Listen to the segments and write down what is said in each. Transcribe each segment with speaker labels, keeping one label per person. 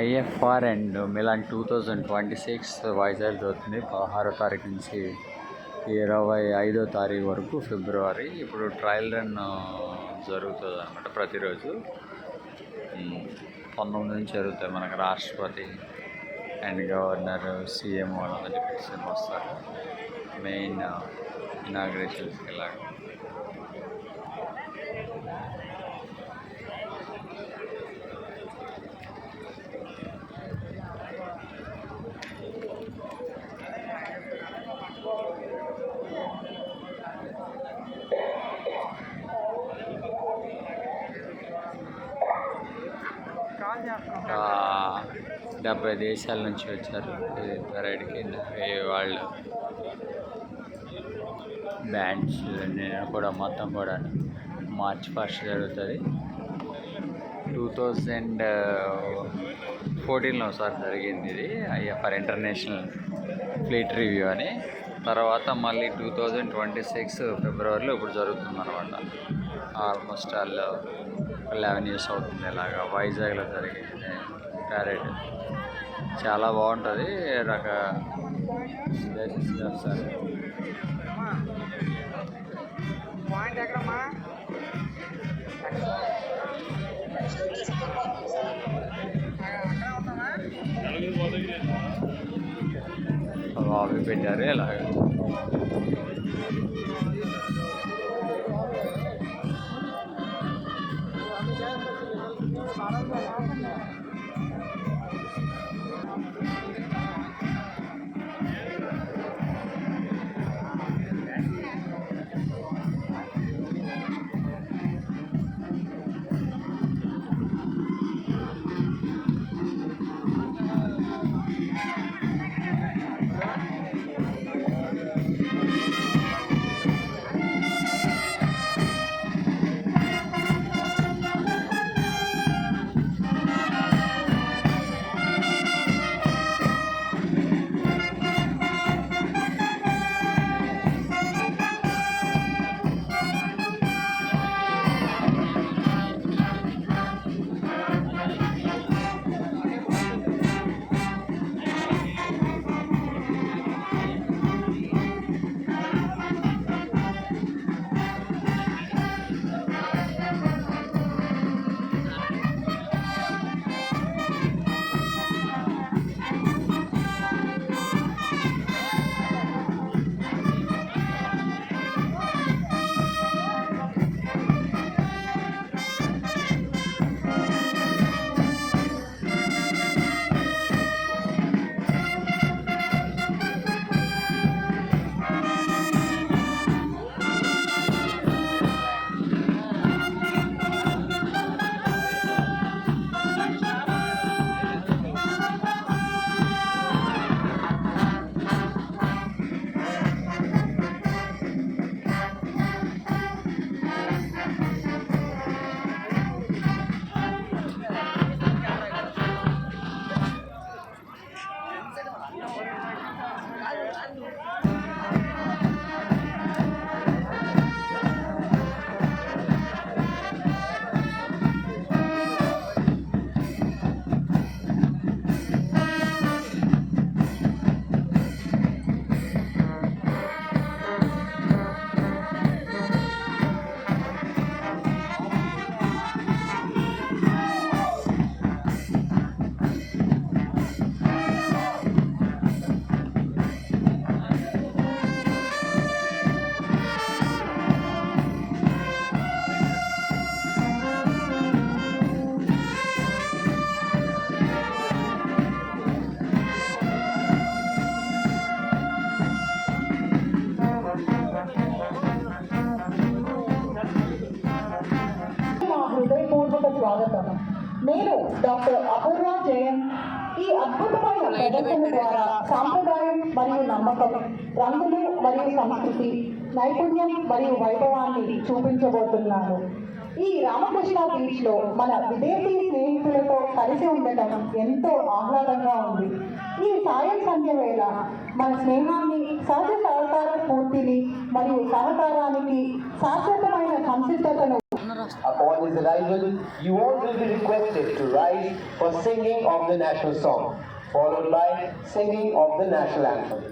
Speaker 1: IFR and melon 2026 Vizag జరుగుతుంది. 16వ తారీఖు నుంచి 25వ తారీఖు వరకు ఫిబ్రవరి. ఇప్పుడు ట్రయల్ రన్ జరుగుతుంది అన్నమాట. ప్రతిరోజు 19 నుంచి జరుగుతాయి. మనకు రాష్ట్రపతి అండ్ గవర్నర్, సీఎం వాళ్ళందరూ డిప్యూటీ సీఎం వస్తారు మెయిన్ ఇనాగ్రేషన్స్కి. ఇలాగ ఆ 70 దేశాల నుంచి వచ్చారు పెరేడ్కి. వాళ్ళు బ్యాండ్స్ నేను కూడా మొత్తం కూడా మార్చ్ 1 జరుగుతుంది. 2014లో ఒకసారి జరిగింది ఇది ఐఎఫ్ఆర్ ఇంటర్నేషనల్ ఫ్లీట్ రివ్యూ అని. తర్వాత మళ్ళీ 2026 ఫిబ్రవరిలో ఇప్పుడు జరుగుతుంది అనమాట. ఆల్మోస్ట్ 11 years అవుతుంది ఇలాగా వైజాగ్లో జరిగింది ప్యారేడ్. చాలా బాగుంటుంది. సార్ అవి పెట్టారు ఇలాగ.
Speaker 2: స్వాగతం. నేను డాక్టర్ అపూర్వ జయన్. ఈ అద్భుతమైన ప్రదర్శన ద్వారా సాంప్రదాయం మరియు నమ్మకం, రంగులు మరియు సంస్కృతి, నైపుణ్యం మరియు వైభవాన్ని చూపించబోతున్నాను. ఈ రామకృష్ణ బీచ్ లో మన విదేశీ స్నేహితులతో కలిసి ఉండటం ఎంతో ఆహ్లాదంగా ఉంది. ఈ సాయం సంధ్య వేళ మన స్నేహాన్ని, సహజ సహకార స్ఫూర్తిని మరియు సహకారానికి శాశ్వతమైన సంసిద్ధతను
Speaker 3: Upon his arrival, you all will be requested to rise for singing of the national song, followed by singing of the national anthem.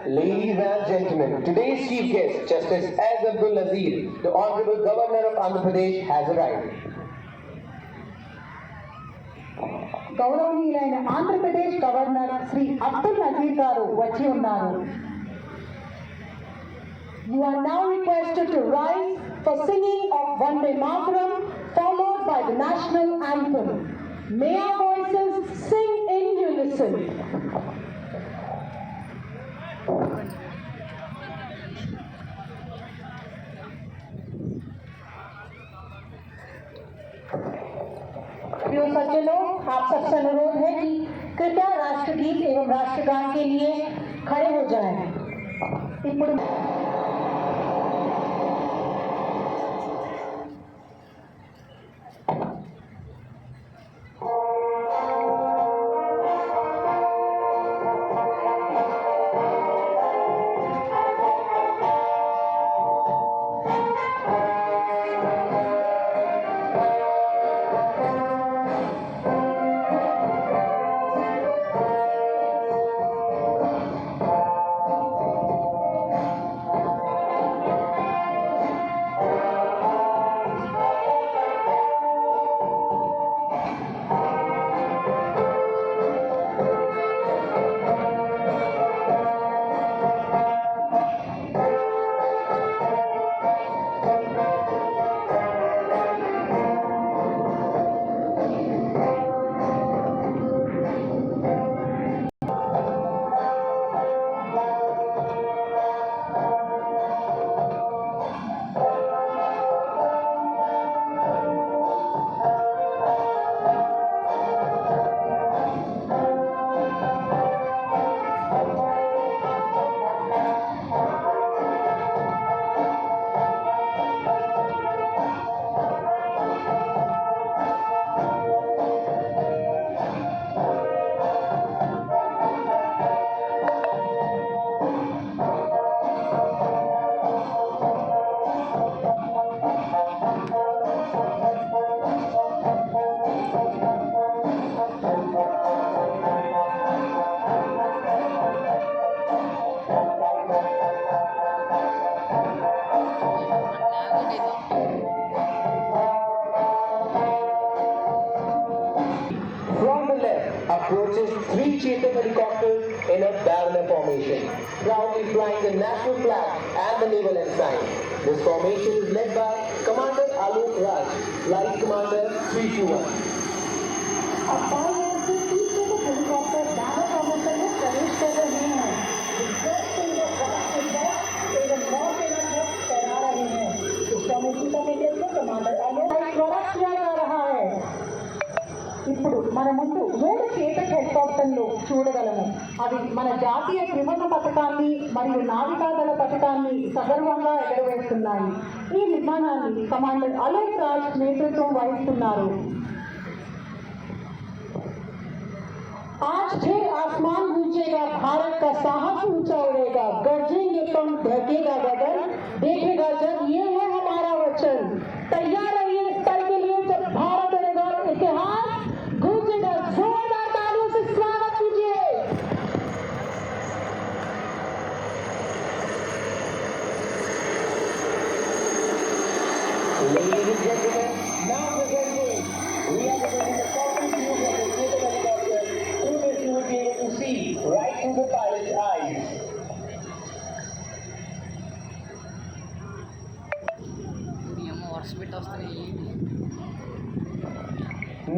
Speaker 3: Ladies and gentlemen, today's chief guest, Justice S. Abdul Nazir, the Honorable Governor of Andhra Pradesh, has arrived.
Speaker 2: గౌరవనీయులైన Andhra Pradesh governor Shri Abdul Nazir గారు వచ్చి ఉన్నారు. You are now requested to rise for singing of Vande Mataram, followed by the national anthem. May our voices sing in unison. प्रिय सज्जनों, आप सबसे अनुरोध है कि कृपया राष्ट्रगीत एवं राष्ट्रगान के लिए खड़े हो जाएं। ఇప్పుడు
Speaker 3: approaches 3 Chetak helicopters in a barrel formation, proudly flying the national flag and the naval ensign. This formation is led by Commander Alok Raj, Flight Commander 321.
Speaker 2: Helicopter barrel formation में प्रवेश कर रहे हैं। करा रहे हैं। इस कमेटी का नेतृत्व कमांडर आलोक द्वारा किया जा रहा है। ఇప్పుడు మన ముందు 3 చేతక్ హెలికాప్టర్లు చూడగలము. అవి మన జాతీయ త్రివర్ణ పతాకాన్ని మరియు నావికాదళ పతాకాన్ని సగర్వంగా ఎగరవేస్తున్నాయి. ఈ విమానాన్ని కమాండర్ అలోక్ రాజ్ నేతృత్వం వహిస్తున్నారు. आज फिर आसमान गूंजेगा, भारत का साहस ऊंचा उड़ेगा, गरजेंगे पंख, ढकेगा गगन, देखेगा जग, ये है हमारा वचन। तैयार रहिए इस पल के लिए जब भारत उड़ेगा इतिहास गूंजेगा। जोरदार तालियों से स्वागत कीजिए।
Speaker 3: Ladies and gentlemen, now presenting, we are presenting the cockpit view of the Chetak helicopter. Through this you will be able to see right through the pilot's eyes.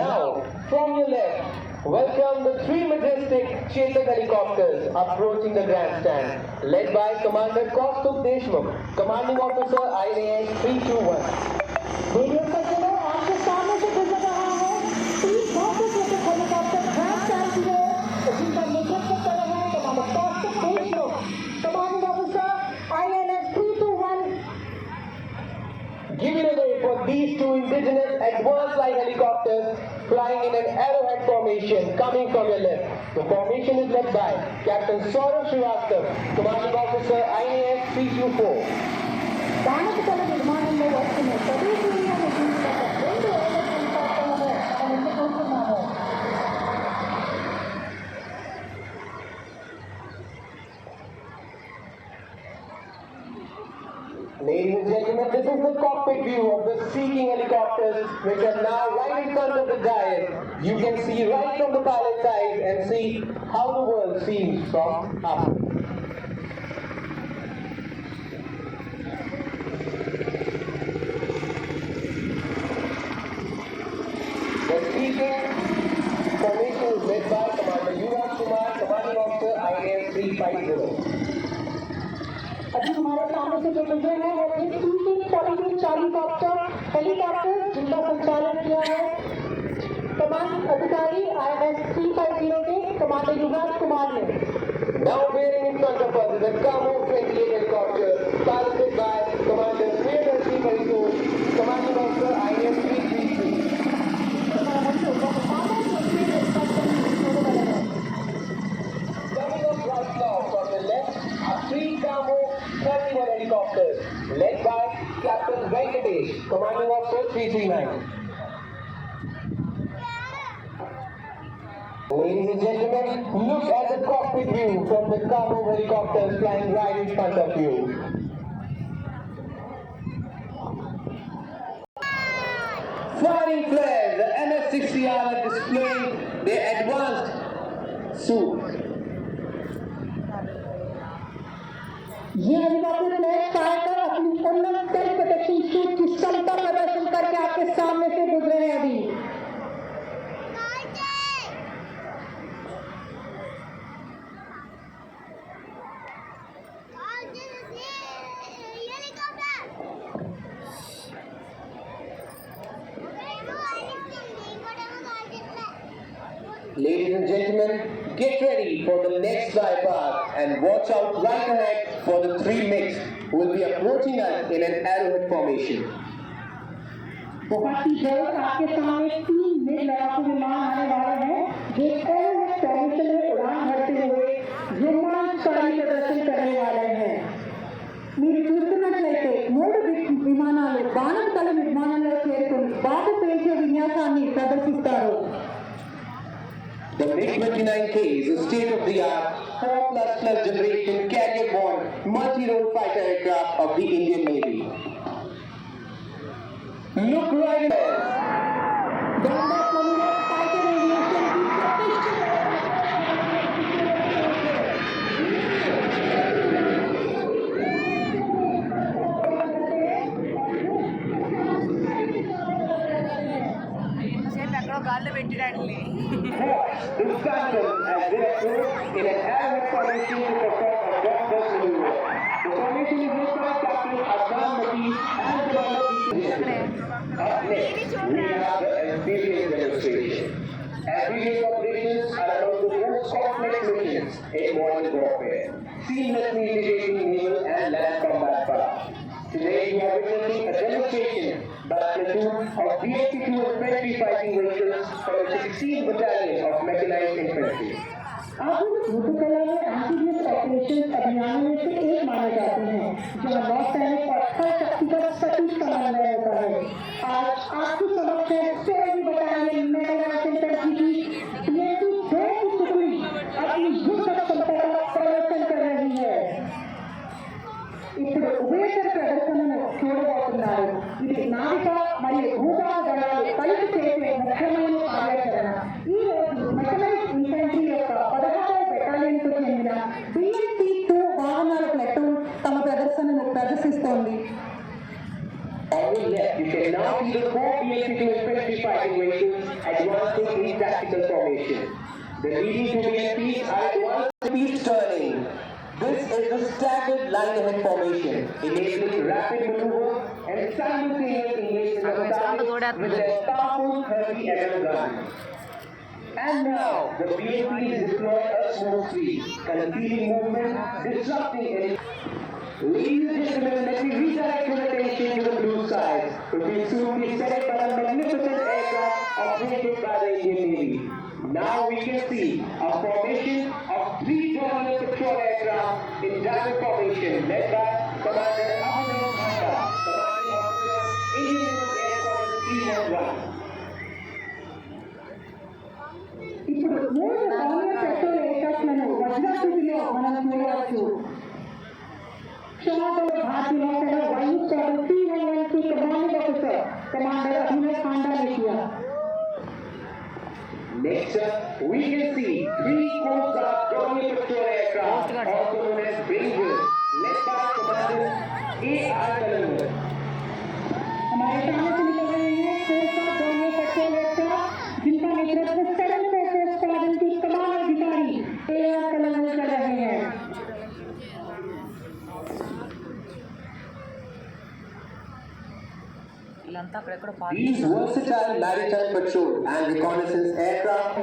Speaker 3: Now, from your left, welcome the 3 majestic Chetak helicopters approaching the grandstand, led by Commander Kaustubh Deshmukh, Commanding Officer IAS 321.
Speaker 2: Video सज्जनों, आपके सामने से गुजर रहा है 30 भारतीय Chetak helicopter grandstand की ओर, जिनका नेतृत्व कर रहे हैं commander Kaustubh Deshmukh, commanding officer INS 321.
Speaker 3: Give it away for these 2 indigenous advanced light helicopters flying in an arrowhead formation coming from your left. The formation is led by Captain Saurabh Srivastava, Commanding Officer IAS 324.
Speaker 2: బాణకల నిర్మాణంలో వస్తున్న స్వదేశీయ నిర్మించిన 2 హెలికాప్టర్లను మనం ఎన్నుకుంటున్నాము.
Speaker 3: Ladies and gentlemen, this is the cockpit view of the Sea helicopters which are now right in front of the dial. You can see right from the pilot side and see how the world seems from up. The Sea formation is led by Commander Yuvraj Kumar, Commanding Officer IAS 350.
Speaker 2: अभी हमारे सामने से जो गुजरे हैं वो एक C-42 helicopter जिनका संचालन किया है कमांड अधिकारी IAS 350 के कमांडर युवराज कुमार ने.
Speaker 3: Now bearing in front of us is a Kamo 28 helicopter piloted by Commander Priyadarshi Parikoo, Commanding Officer IAS 333. Coming up right now from the left are 3 Kamo 31 helicopters led by Captain Venkatesh, Commanding Officer 339. Ladies and gentlemen, look at the cockpit view from the Kamo helicopters flying right in front of you. Flying flares, the MS-60R are displaying their advanced suit.
Speaker 2: ये helicopter flash fire कर अपनी उन्नत self protection suit की क्षमता प्रदर्शन करके आपके सामने से गुजरे हैं अभी.
Speaker 3: Ladies and gentlemen, get ready for the next flypath and watch out right ahead for the 3 MiGs who will be approaching us in an arrowhead formation.
Speaker 2: बहुत ही जल्द आपके सामने 3 मिग लड़ाकू विमान आने वाले हैं जो एयरवेज फॉर्मेशन में उड़ान भरते हुए रोमांचकारी प्रदर्शन करने वाले हैं. మీరు చూస్తున్నట్లయితే 3 విమానాలు బాణంతల నిర్మాణంలో చేరుకుని బాబు పేల్చే విన్యాసాన్ని ప్రదర్శిస్తారు.
Speaker 3: The MiG-29K is a state-of-the-art 4++ generation carrier-borne multi-role fighter aircraft of the Indian Navy. Look right there.
Speaker 4: గాల్లో పెట్టినట్లే
Speaker 3: The Phantom has been approved in an arrowhead formation to perform a blockbuster maneuver. The formation is led by Captain Adnan Mati and Commander B. Up next, we have the amphibious demonstration. Amphibious operations are among the most complex missions in modern warfare, seamlessly integrating naval and land combat power. Today we are witnessing a demonstration by a platoon of BMP-2 infantry fighting vehicles from the 16th Battalion of Mechanized Infantry.
Speaker 2: आधुनिक युद्धकला में amphibious operation अभियानों में से एक माने जाते हैं जहां नौसैनिक और स्थल शक्ति का सटीक समन्वय होता है. आज आपके समक्ष है 16वीं बटालियन मैकेनाइज्ड इन्फेंट्री की BMP-2 की टुकड़ी अपनी युद्ध क्षमता का प्रदर्शन कर रही है. ఇప్పుడు ఉభయచర ప్రదర్శనను చూడబోతున్నారు. ఇది నావిక మరియు భూభాగ దళాలు కలిసి చేసే ముఖ్యమైన కార్యాచరణ. ఈ రోజు మెకనైజ్డ్ ఇన్ఫెంట్రీ యొక్క 16వ బెటాలియన్కు చెందిన BMP-2 వాహనాల ప్లటూన్ తమ ప్రదర్శనను ప్రదర్శిస్తోంది.
Speaker 3: On your left, you can now see the 4 BMP-2 infantry fighting vehicles advancing in tactical formation. The leading 2 BMPs are at one speed turning. This is the staggered line-ahead formation, enabling rapid maneuver and simultaneous engagement of targets with their powerful 30 mm guns. And now, the BMPs deploy a smooth speed, concealing movement, disrupting any. Ladies and gentlemen, let me redirect your attention to the blue skies, which will soon be set by a magnificent formation led by Commander Abhinav Bhanda, commanding officer, Indian Naval Air Force 311.
Speaker 2: ఇప్పుడు మూడు round petrol ఎయిర్క్రాఫ్ట్లను వజ్రాకృతిలో మనం చూడవచ్చు. క్షమాతో భారతీయ నౌసేన వాయుసేన C-112 commanding officer commander Abhinav Panda నేషియా.
Speaker 3: Next up, we can see three Coast Guard Dornier patrol aircraft, also known as Ranger, led by Commander A.R. Kalanwar.
Speaker 2: हमारे सामने से निकल रहे हैं coast guard Dornier patrol aircraft जिनका नेतृत्व सेवन फोर्सेस स्क्वाड्रन की कमान अधिकारी A.R. कलंवर कर रहे हैं.
Speaker 4: వీళ్ళంతా అక్కడెక్కడ
Speaker 3: These versatile maritime patrol and reconnaissance aircraft.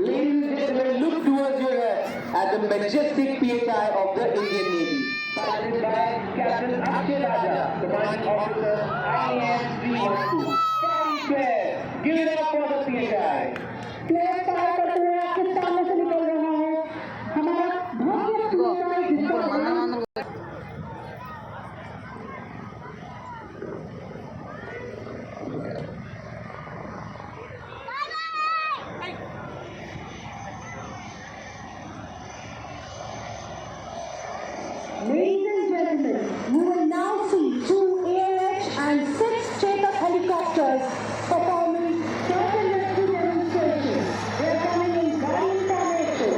Speaker 3: Ladies and gentlemen, look towards your left at the majestic PHI of the Indian Navy, piloted by Captain Akshay Raja, commanding officer IAS 312. Very fair. Give it up for the PHI.
Speaker 2: Plane fire करते हुए आपके सामने से निकल रहा है हमारा भव्य PHI जिसका नाम Ladies and gentlemen, you will now see 2 AH and 6 Chetak helicopters performing search and rescue demonstrations. They are coming in guiding formation.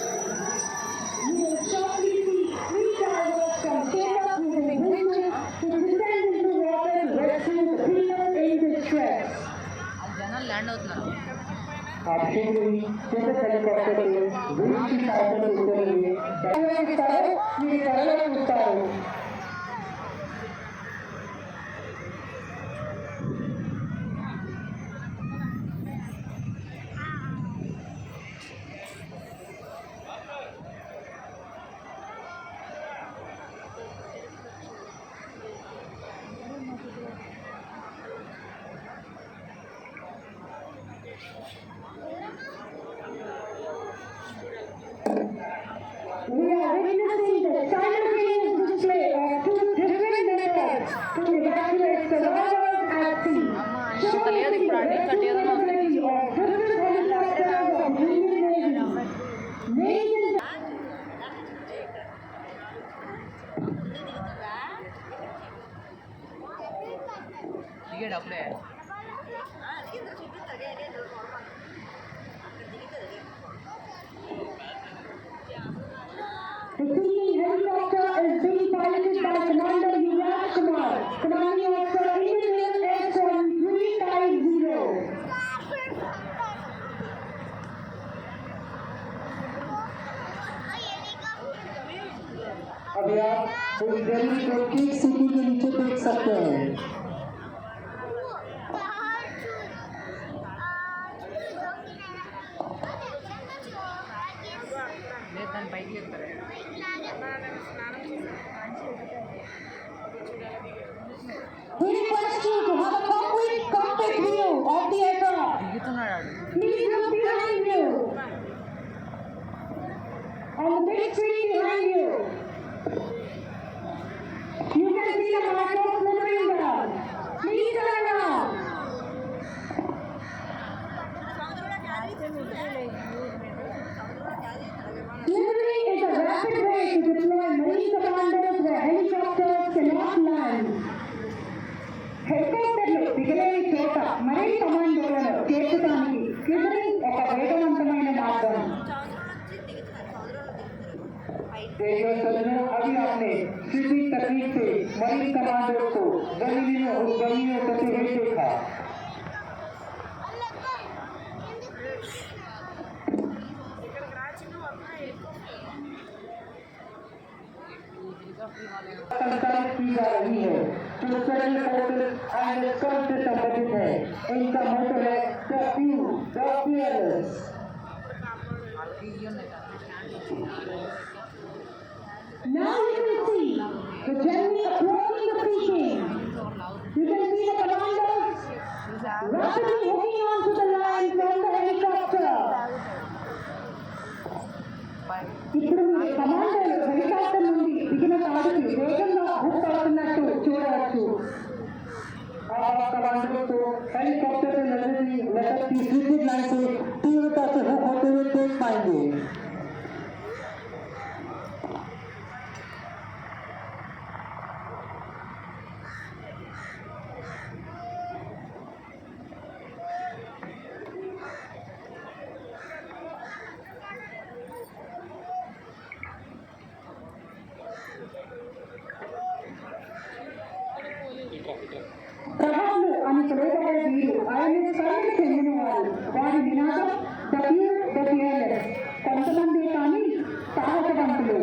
Speaker 2: You will shortly see 3 divers from Chetak using winches to descend into water to rescue the people in distress.
Speaker 4: జనాలు land అవుతున్నారు.
Speaker 2: आप शीघ्र ही Chetak helicopter के wing की सहायता से उतरेंगे. మీరు త్వరలో చూస్తారు. We are witnessing the simultaneous display of 2 different methods to evacuate survivors at sea, showcasing the rescue capability of different helicopters of the Indian Navy. Ladies and
Speaker 4: దిగాడు అప్పుడే.
Speaker 2: The sinking helicopter is being piloted by Commander Yuvraj Kumar, commanding officer Indian Air Force 350. अभी आप पूरी दिल्ली को cake city के नीचे देख सकते हैं.
Speaker 4: లేదు దాని పైకి ఎక్కుతారు.
Speaker 2: We request you to have a complete cockpit view of the aircraft.
Speaker 4: దిగుతున్నాడు ఆడు.
Speaker 2: Please look behind you. On the big screen behind you, you can see the micro flickering down. Please turn around. Flickering is a rapid way to deploy marine commanders where helicopters cannot land. హెలికాప్టర్లు దిగలేని చోట మరిన్ కమాండోలను చేర్చడానికి flickering ఒక వేగవంతమైన మార్గం. अभी आपने सीधी तकनीक से मरीन कमांडर को जमीनियों करते हुए देखा. संचालित की जा रही है. जो स्पेशल फोर्सेस एंड स्कॉट से संबंधित है। इनका मोटो है the few the fearless. Now you can see the journey approaching the Peking. You can see the commanders rapidly hooking onto the line from the helicopter. ఇప్పుడు మీరు కమాండర్లు హెలికాప్టర్ నుండి దిగిన తాడుకి వేగంగా హుక్ అవుతున్నట్టు చూడవచ్చు. कमांडरों को हेलीकॉप्टर से नजदीक लटकती स्वीपिंग लाइन से तीव्रता से हुक होते हुए देख पाएंगे. ప్రభావం అని పిలువబడే వీరు ఆయన స్థాయికి చెందిన వారు. వారి నినాదం ద ప్యూర్ ద ఫియర్లెస్. కొంతమంది కానీ సాహసవంతులు.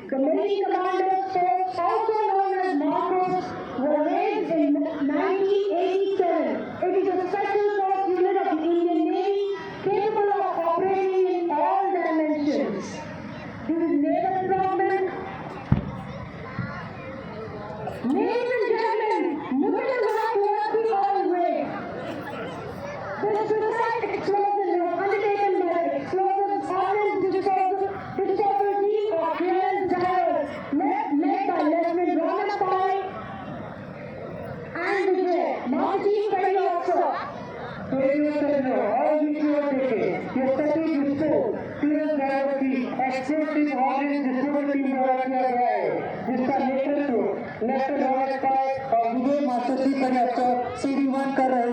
Speaker 2: The many commanders, also known as Marcos, were raised in 1987. It is a special force unit of the Indian Navy capable of operating in all dimensions. This is naval development. Ladies and gentlemen, look at the right towards the oil rig. This precise explosion was undertaken by the explosive ordnance disposal team of Clearance Divers, led by Lieutenant Ronald Pai and Vijay, Master Chief Petty Officer. All ये सभी विस्फोट clearance driver की explosive ordinance distributor team द्वारा किया गया है, जिसका नेतृत्व लेफ्टिनेंट रॉबर्ट पाई और विजय मास्टर चीफ पेटी ऑफिसर CD1 कर रहे